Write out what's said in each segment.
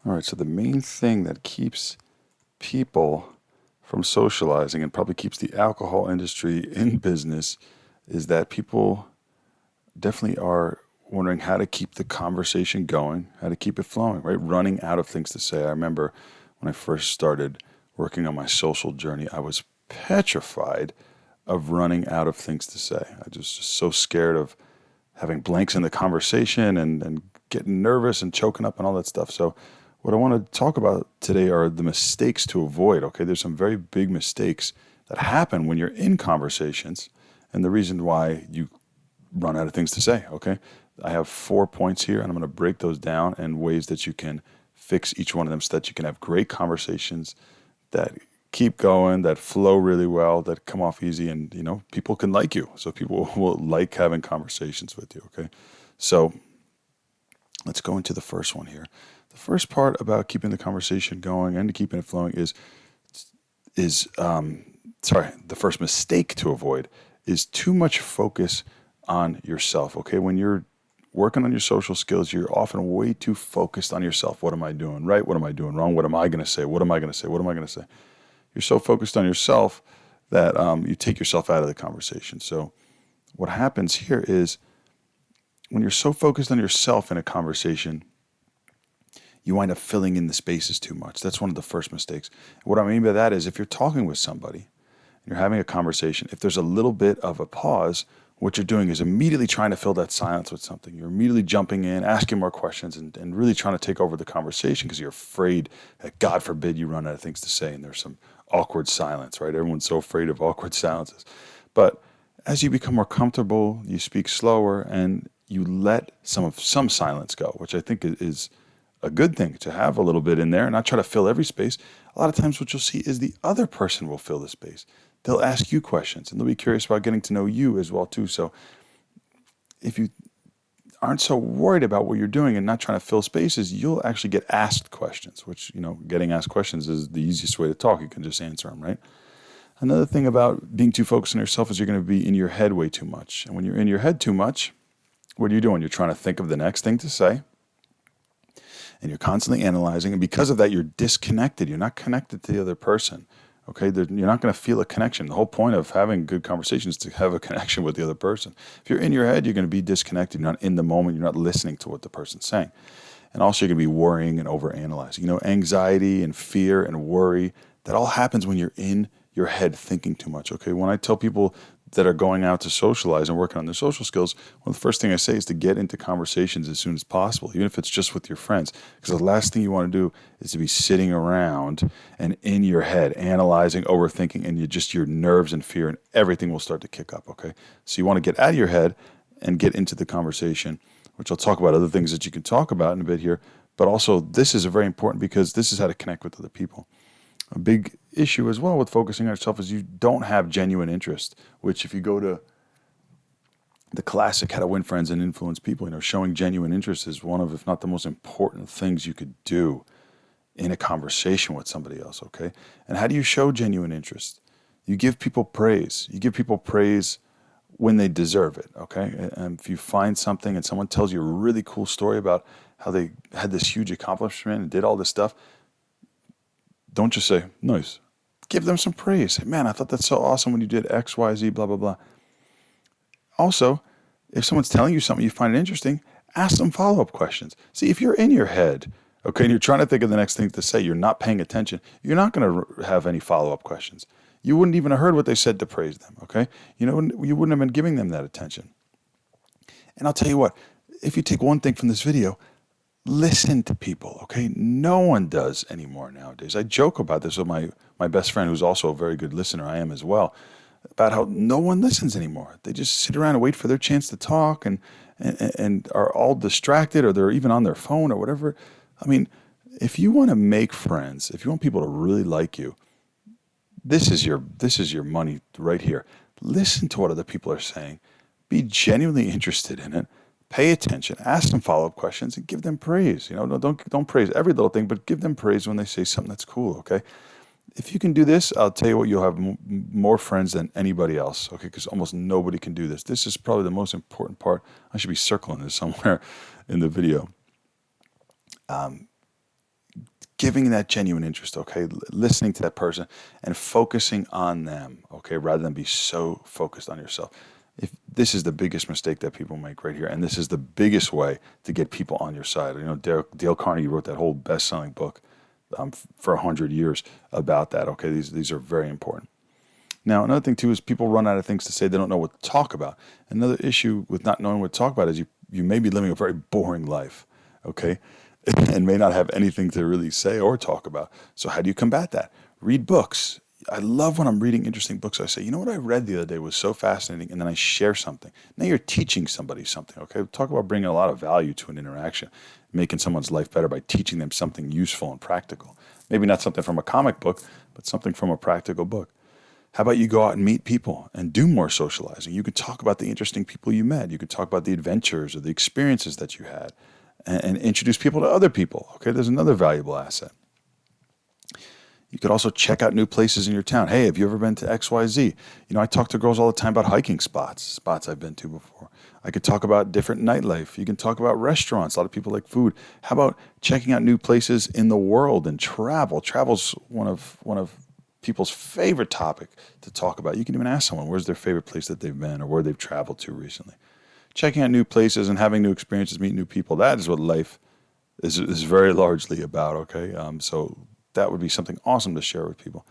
All right, so the main thing that keeps people from socializing and probably keeps the alcohol industry in business is that people definitely are wondering how to keep the conversation going, how to keep it flowing, right? Running out of things to say. I remember when I first started working on my social journey, I was petrified of running out of things to say. I was just so scared of having blanks in the conversation and getting nervous and choking up and all that stuff. So, what I want to talk about today are the mistakes to avoid. Okay, there's some very big mistakes that happen when you're in conversations, and the reason why you run out of things to say. Okay, I have 4 points here, and I'm going to break those down in ways that you can fix each one of them so that you can have great conversations that keep going, that flow really well, that come off easy, and people can like you. So people will like having conversations with you. Okay, so let's go into the first one here. The first part about keeping the conversation going and keeping it flowing is sorry. The first mistake to avoid is too much focus on yourself. Okay, when you're working on your social skills, you're often way too focused on yourself. What am I doing right? What am I doing wrong? What am I going to say? What am I going to say? What am I going to say? You're so focused on yourself that you take yourself out of the conversation. So what happens here is when you're so focused on yourself in a conversation, you wind up filling in the spaces too much. That's one of the first mistakes. What I mean by that is if you're talking with somebody, you're having a conversation, if there's a little bit of a pause, what you're doing is immediately trying to fill that silence with something. You're immediately jumping in, asking more questions, and really trying to take over the conversation because you're afraid that, God forbid, you run out of things to say and there's some awkward silence, right? Everyone's so afraid of awkward silences. But as you become more comfortable, you speak slower and you let some silence go, which I think is a good thing to have a little bit in there and not try to fill every space. A lot of times what you'll see is the other person will fill the space. They'll ask you questions and they'll be curious about getting to know you as well too. So if you aren't so worried about what you're doing and not trying to fill spaces, you'll actually get asked questions, which, getting asked questions is the easiest way to talk. You can just answer them, right? Another thing about being too focused on yourself is you're going to be in your head way too much. And when you're in your head too much, what are you doing? You're trying to think of the next thing to say and you're constantly analyzing. And because of that, you're disconnected. You're not connected to the other person. Okay, you're not going to feel a connection. The whole point of having good conversations is to have a connection with the other person. If you're in your head, you're going to be disconnected. You're not in the moment. You're not listening to what the person's saying. And also, you're going to be worrying and overanalyzing. Anxiety and fear and worry, that all happens when you're in your head thinking too much. Okay, when I tell people that are going out to socialize and working on their social skills, well, the first thing I say is to get into conversations as soon as possible, even if it's just with your friends. Because the last thing you want to do is to be sitting around and in your head, analyzing, overthinking, and your nerves and fear and everything will start to kick up, okay? So you want to get out of your head and get into the conversation, which I'll talk about other things that you can talk about in a bit here. But also, this is very important because this is how to connect with other people. A big issue as well with focusing on yourself is you don't have genuine interest, which if you go to the classic How to Win Friends and Influence People, showing genuine interest is one of, if not the most important things you could do in a conversation with somebody else, okay? And how do you show genuine interest? You give people praise. You give people praise when they deserve it, okay? And if you find something and someone tells you a really cool story about how they had this huge accomplishment and did all this stuff, don't just say, nice. Give them some praise. Say, man, I thought that's so awesome when you did X, Y, Z, blah, blah, blah. Also, if someone's telling you something you find interesting, ask them follow-up questions. See, if you're in your head, okay, and you're trying to think of the next thing to say, you're not paying attention, you're not going to have any follow-up questions. You wouldn't even have heard what they said to praise them, okay? You wouldn't have been giving them that attention. And I'll tell you what, if you take one thing from this video, listen to people, okay? No one does anymore nowadays. I joke about this with my best friend, who's also a very good listener, I am as well, about how no one listens anymore. They just sit around and wait for their chance to talk and are all distracted, or they're even on their phone or whatever. I mean, if you want to make friends, if you want people to really like you, this is your money right here. Listen to what other people are saying. Be genuinely interested in it. Pay attention, ask them follow-up questions, and give them praise. Don't praise every little thing, but give them praise when they say something that's cool, okay? If you can do this, I'll tell you what, you'll have more friends than anybody else, okay? Because almost nobody can do this. This is probably the most important part. I should be circling this somewhere in the video. giving that genuine interest, okay? Listening to that person and focusing on them, okay, rather than be so focused on yourself. If this is the biggest mistake that people make right here, and this is the biggest way to get people on your side. You know, Dale Carnegie wrote that whole best-selling book for 100 years about that. Okay, these are very important. Now, another thing too is people run out of things to say. They don't know what to talk about. Another issue with not knowing what to talk about is you may be living a very boring life, okay, and may not have anything to really say or talk about. So how do you combat that? Read books. I love when I'm reading interesting books. I say, you know what I read the other day was so fascinating, and then I share something. Now you're teaching somebody something, okay? Talk about bringing a lot of value to an interaction, making someone's life better by teaching them something useful and practical. Maybe not something from a comic book, but something from a practical book. How about you go out and meet people and do more socializing? You could talk about the interesting people you met. You could talk about the adventures or the experiences that you had and introduce people to other people. Okay, there's another valuable asset. You could also check out new places in your town. Hey, have you ever been to XYZ? You know, I talk to girls all the time about hiking spots I've been to before. I could talk about different nightlife. You can talk about restaurants. A lot of people like food. How about checking out new places in the world and travel? Travel's one of people's favorite topic to talk about. You can even ask someone where's their favorite place that they've been or where they've traveled to recently. Checking out new places and having new experiences, meeting new people, that is what life is very largely about, okay? So that would be something awesome to share with people.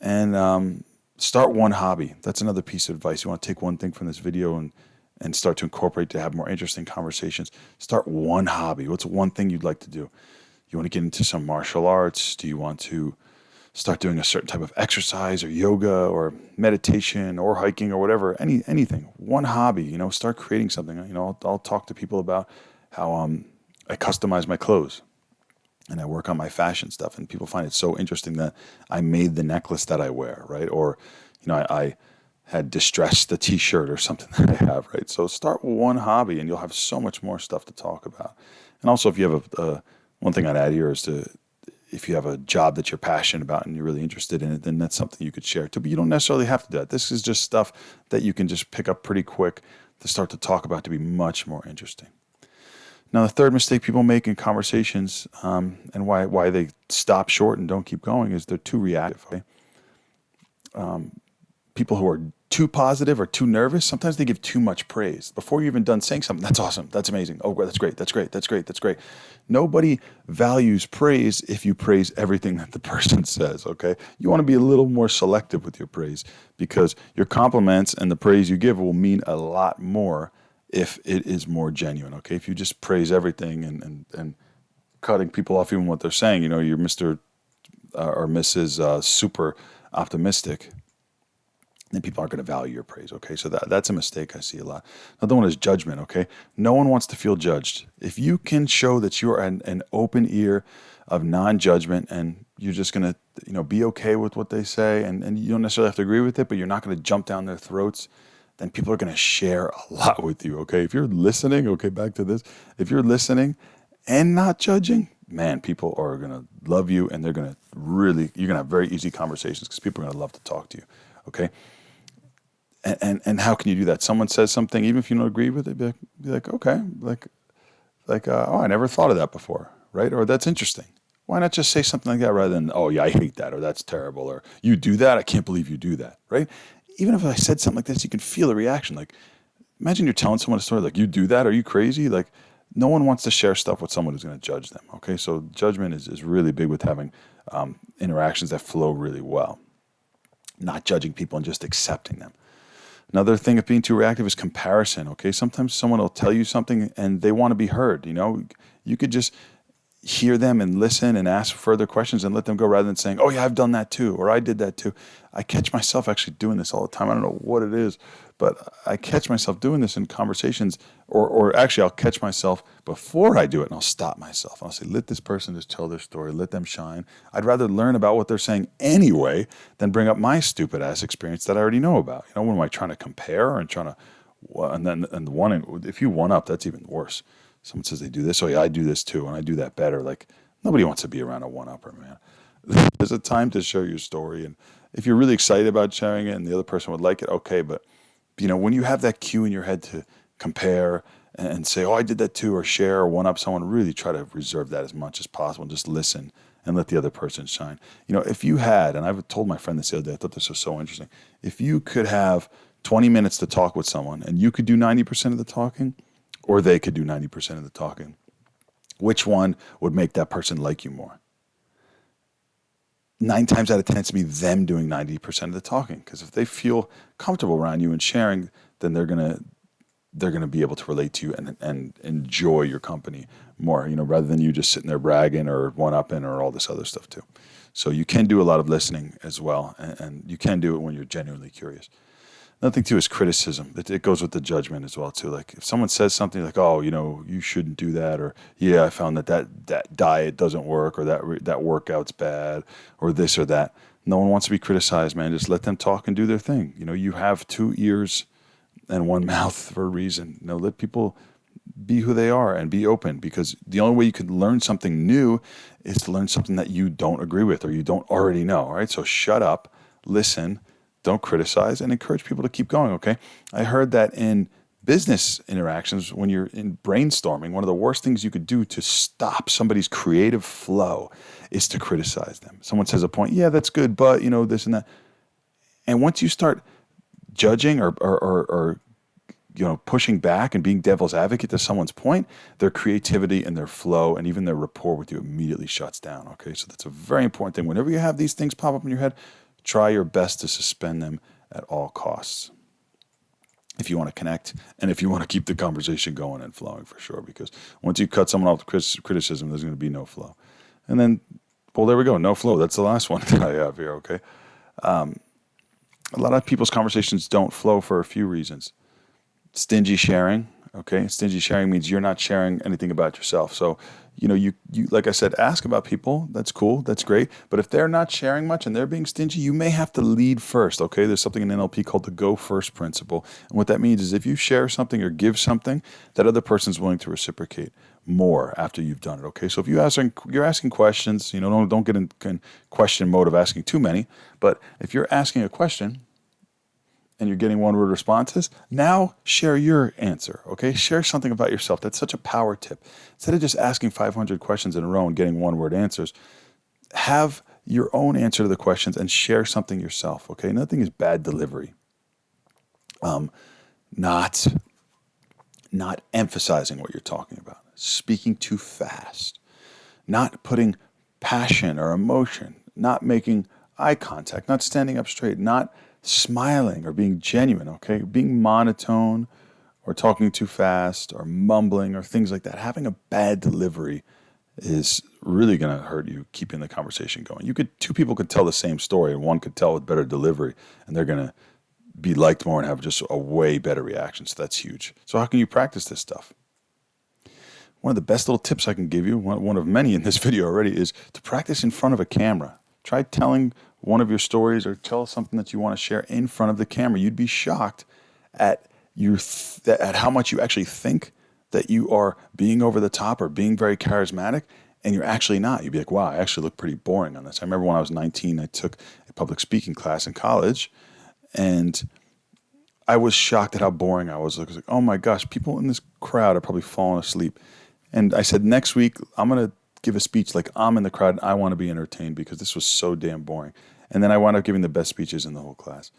And start one hobby. That's another piece of advice. You want to take one thing from this video and start to incorporate to have more interesting conversations. Start one hobby. What's one thing you'd like to do? You want to get into some martial arts? Do you want to start doing a certain type of exercise or yoga or meditation or hiking or whatever, anything, one hobby, you know, start creating something. You know, I'll talk to people about how I customize my clothes and I work on my fashion stuff, and people find it so interesting that I made the necklace that I wear, right? Or, you know, I had distressed the t-shirt or something that I have, right? So start one hobby and you'll have so much more stuff to talk about. And also if you have one thing I'd add here is if you have a job that you're passionate about and you're really interested in it, then that's something you could share too. But you don't necessarily have to do that. This is just stuff that you can just pick up pretty quick to start to talk about to be much more interesting. Now, the third mistake people make in conversations and why they stop short and don't keep going is they're too reactive. Okay? People who are too positive or too nervous, sometimes they give too much praise. Before you're even done saying something, that's awesome, that's amazing, oh, that's great, that's great, that's great, that's great. Nobody values praise if you praise everything that the person says, okay? You want to be a little more selective with your praise because your compliments and the praise you give will mean a lot more if it is more genuine, okay? If you just praise everything and cutting people off even what they're saying, you know, you're Mr. Or Mrs. Super optimistic, then people aren't going to value your praise, okay? So that's a mistake I see a lot. Another one is judgment, okay? No one wants to feel judged. If you can show that you're an open ear of non-judgment and you're just going to, you know, be okay with what they say and you don't necessarily have to agree with it, but you're not going to jump down their throats, then people are going to share a lot with you, okay? If you're listening, okay, back to this. If you're listening and not judging, man, people are going to love you and they're going to really, you're going to have very easy conversations because people are going to love to talk to you, okay? And how can you do that? Someone says something, even if you don't agree with it, be like okay, oh, I never thought of that before, right? Or that's interesting. Why not just say something like that rather than, oh yeah, I hate that, or that's terrible, or you do that, I can't believe you do that, right? Even if I said something like this, you can feel the reaction. Like, imagine you're telling someone a story like, you do that, are you crazy? Like, no one wants to share stuff with someone who's going to judge them, okay? So judgment is really big with having interactions that flow really well. Not judging people and just accepting them. Another thing of being too reactive is comparison, okay? Sometimes someone will tell you something and they want to be heard, you know? You could just hear them and listen and ask further questions and let them go rather than saying, oh yeah, I've done that too, or I did that too. I catch myself actually doing this all the time. I don't know what it is, but I catch myself doing this in conversations, or actually I'll catch myself before I do it and I'll stop myself. I'll say, let this person just tell their story, let them shine. I'd rather learn about what they're saying anyway than bring up my stupid ass experience that I already know about. You know, when am I trying to compare and trying to, if you one up, that's even worse. Someone says they do this, oh yeah, I do this too, and I do that better. Like, nobody wants to be around a one-upper, man. There's a time to share your story, and if you're really excited about sharing it and the other person would like it, okay, but you know, when you have that cue in your head to compare and say, oh, I did that too, or share or one up someone. Really try to reserve that as much as possible and just listen and let the other person shine. If you had, and I've told my friend this the other day, I thought this was so interesting. If you could have 20 minutes to talk with someone and you could do 90% of the talking, or they could do 90% of the talking, which one would make that person like you more? 9 times out of 10, it's me them doing 90% of the talking. Because if they feel comfortable around you and sharing, then they're gonna be able to relate to you and enjoy your company more, rather than you just sitting there bragging or one-upping or all this other stuff too. So you can do a lot of listening as well, and you can do it when you're genuinely curious. Another thing too is criticism. It goes with the judgment as well too. Like if someone says something like, "Oh, you shouldn't do that," or "Yeah, I found that diet doesn't work," or that workout's bad," or this or that. No one wants to be criticized, man. Just let them talk and do their thing. You have 2 ears and one mouth for a reason. Let people be who they are and be open, because the only way you can learn something new is to learn something that you don't agree with or you don't already know. All right, so shut up, listen. Don't criticize, and encourage people to keep going, okay? I heard that in business interactions, when you're in brainstorming, one of the worst things you could do to stop somebody's creative flow is to criticize them. Someone says a point, yeah, that's good, but, this and that. And once you start judging or pushing back and being devil's advocate to someone's point, their creativity and their flow and even their rapport with you immediately shuts down, okay? So that's a very important thing. Whenever you have these things pop up in your head, try your best to suspend them at all costs if you want to connect and if you want to keep the conversation going and flowing, for sure, because once you cut someone off with criticism, there's going to be no flow. And then, well, there we go, no flow. That's the last one that I have here, okay? A lot of people's conversations don't flow for a few reasons. Stingy sharing, okay? Stingy sharing means you're not sharing anything about yourself. So, you like I said, ask about people. That's cool. That's great. But if they're not sharing much and they're being stingy, you may have to lead first, okay? There's something in NLP called the go first principle. And what that means is if you share something or give something, that other person's willing to reciprocate more after you've done it, okay? So if you're asking questions, don't get in question mode of asking too many. But if you're asking a question and you're getting one-word responses, now share your answer, okay? Share something about yourself. That's such a power tip. Instead of just asking 500 questions in a row and getting one-word answers, have your own answer to the questions and share something yourself, okay? Another thing is bad delivery. Not emphasizing what you're talking about, speaking too fast, not putting passion or emotion, not making eye contact, not standing up straight, not smiling or being genuine, okay? Being monotone or talking too fast or mumbling or things like that. Having a bad delivery is really going to hurt you keeping the conversation going. Two people could tell the same story and one could tell with better delivery and they're going to be liked more and have just a way better reaction. So that's huge. So how can you practice this stuff? One of the best little tips I can give you, one of many in this video already, is to practice in front of a camera. Try telling one of your stories or tell something that you want to share in front of the camera. You'd be shocked at how much you actually think that you are being over the top or being very charismatic, and you're actually not. You'd be like, wow, I actually look pretty boring on this. I remember when I was 19, I took a public speaking class in college, and I was shocked at how boring I was. I was like, oh my gosh, people in this crowd are probably falling asleep. And I said, next week, I'm going to give a speech like I'm in the crowd and I want to be entertained because this was so damn boring. And then I wound up giving the best speeches in the whole class.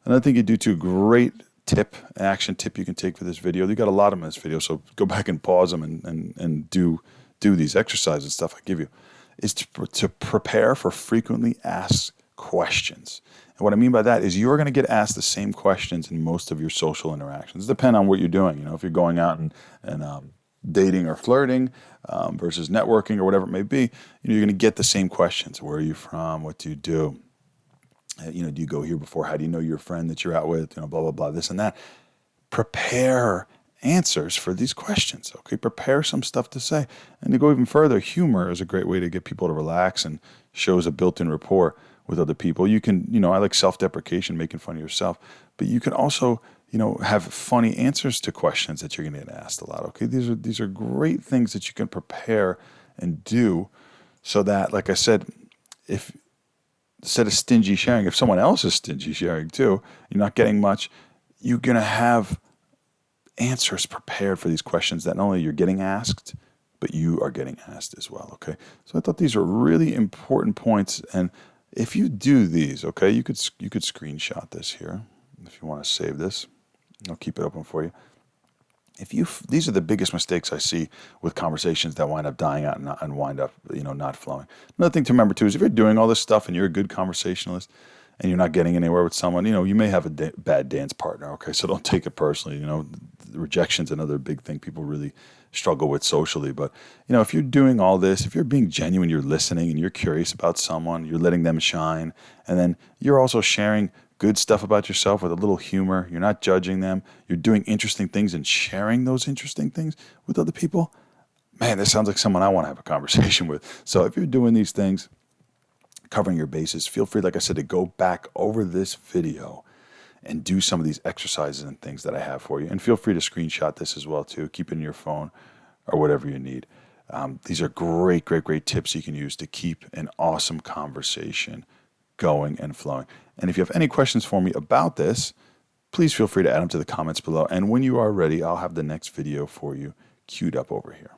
Another thing you do too, great action tip you can take for this video. You got a lot of them in this video, so go back and pause them and do these exercises and stuff I give you, is to prepare for frequently asked questions. And what I mean by that is you're going to get asked the same questions in most of your social interactions. Depend on what you're doing. If you're going out and dating or flirting versus networking or whatever it may be, you're going to get the same questions. Where are you from? What do you do? Do you go here before? How do you know your friend that you're out with? Blah, blah, blah, this and that. Prepare answers for these questions, okay? Prepare some stuff to say. And to go even further, humor is a great way to get people to relax and shows a built-in rapport with other people. You can, I like self-deprecation, making fun of yourself, but you can also have funny answers to questions that you're going to get asked a lot. Okay, these are great things that you can prepare and do, so that, like I said, instead of stingy sharing, if someone else is stingy sharing too, you're not getting much, you're going to have answers prepared for these questions that not only you're getting asked, but you are getting asked as well, okay? So I thought these are really important points, and if you do these, okay, you could screenshot this here if you want to save this. I'll keep it open for you. These are the biggest mistakes I see with conversations that wind up dying out and wind up, not flowing. Another thing to remember too is if you're doing all this stuff and you're a good conversationalist and you're not getting anywhere with someone, you may have a bad dance partner. Okay, so don't take it personally. Rejection's another big thing people really struggle with socially. But if you're doing all this, if you're being genuine, you're listening and you're curious about someone, you're letting them shine, and then you're also sharing good stuff about yourself with a little humor. You're not judging them. You're doing interesting things and sharing those interesting things with other people. Man, this sounds like someone I want to have a conversation with. So if you're doing these things, covering your bases, feel free, like I said, to go back over this video and do some of these exercises and things that I have for you. And feel free to screenshot this as well too. Keep it in your phone or whatever you need. These are great tips you can use to keep an awesome conversation going and flowing. And if you have any questions for me about this, please feel free to add them to the comments below. And when you are ready, I'll have the next video for you queued up over here.